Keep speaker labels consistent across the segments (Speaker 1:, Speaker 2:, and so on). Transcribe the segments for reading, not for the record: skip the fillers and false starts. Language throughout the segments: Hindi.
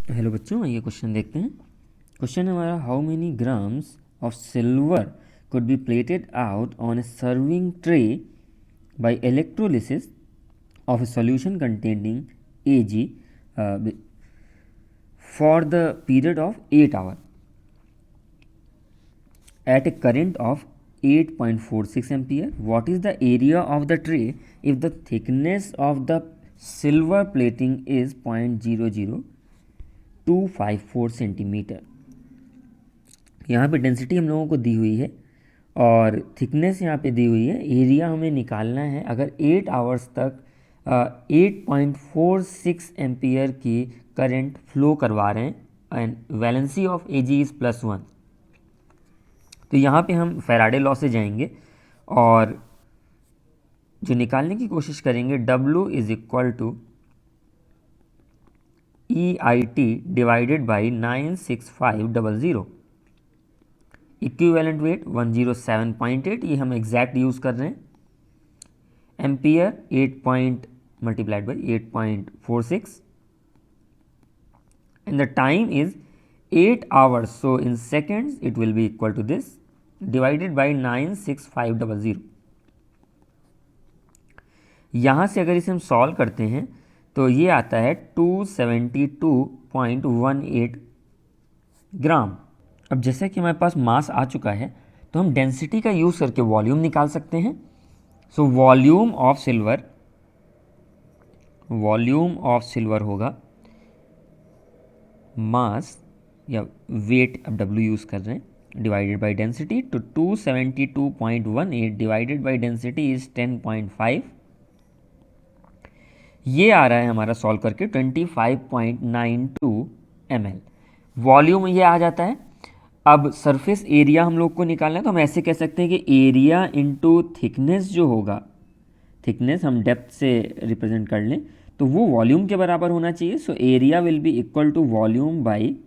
Speaker 1: हेलो बच्चों, आइए क्वेश्चन देखते हैं। क्वेश्चन है हमारा, how many grams of silver could be plated out on a serving tray by electrolysis of a solution containing Ag for the period of 8 hours at a current of 8.46 ampere. What is the area of the tray if the thickness of the silver plating is 0.00254 centimetre. यहाँ पे डेंसिटी हम लोगों को दी हुई है और थिकनेस यहाँ पे दी हुई है। एरिया हमें निकालना है। अगर 8 आवर्स तक 8.46 एम्पियर की करंट फ्लो करवा रहे हैं and valency of Ag is +1, तो यहाँ पे हम फैराडे लॉ से जाएंगे और जो निकालने की कोशिश करेंगे, W is equal to EIT divided by 96500। Equivalent weight 107.8, ये हम एग्जैक्ट यूज़ कर रहे हैं। Ampere 8 point multiplied by 8.46 and the time is 8 hours, so in seconds it will be equal to this divided by 96500। यहाँ से अगर इसे हम सॉल्व करते हैं तो ये आता है 272.18 ग्राम। अब जैसा कि हमारे पास मास आ चुका है तो हम डेंसिटी का यूज़ करके वॉल्यूम निकाल सकते हैं। सो वॉल्यूम ऑफ सिल्वर होगा मास या वेट, अब W यूज़ कर रहे हैं, डिवाइडेड बाई डेंसिटी, तो 272.18 डिवाइडेड बाई डेंसिटी इज 10.5। ये आ रहा है हमारा सॉल्व करके 25.92 ml। वॉल्यूम ये आ जाता है। अब सरफेस एरिया हम लोग को निकालना है, तो हम ऐसे कह सकते हैं कि एरिया इंटू थिकनेस जो होगा, थिकनेस हम डेप्थ से रिप्रेजेंट कर लें तो वो वॉल्यूम के बराबर होना चाहिए। So area will be equal to volume by,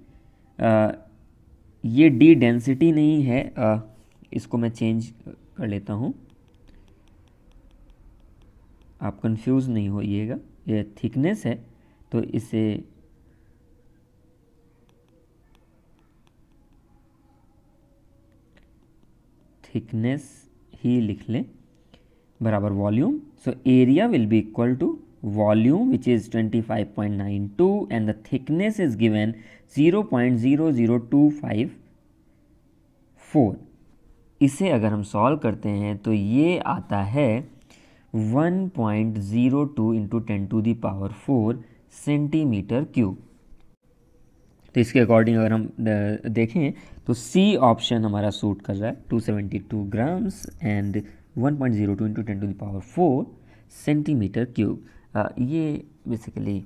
Speaker 1: ये डी डेंसिटी नहीं है, इसको मैं चेंज कर लेता हूँ, आप कंफ्यूज नहीं होइएगा, ये थिकनेस है तो इसे थिकनेस ही लिख लें बराबर volume. So area will be equal to volume which is 25.92 and the thickness is given 0.00254। इसे अगर हम सॉल्व करते हैं तो ये आता है 1.02 इंटू 10⁴ सेंटीमीटर क्यूब। तो इसके अकॉर्डिंग अगर हम देखें तो सी ऑप्शन हमारा सूट कर रहा है, 272 grams and 1.02 into 10⁴ centimetre cube. ये बेसिकली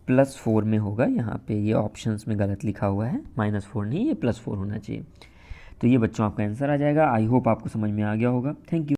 Speaker 1: +4 में होगा, यहाँ पे ये ऑप्शंस में गलत लिखा हुआ है, -4 नहीं, ये +4 होना चाहिए। तो ये बच्चों आपका आंसर आ जाएगा। आई होप आपको समझ में आ गया होगा। Thank you.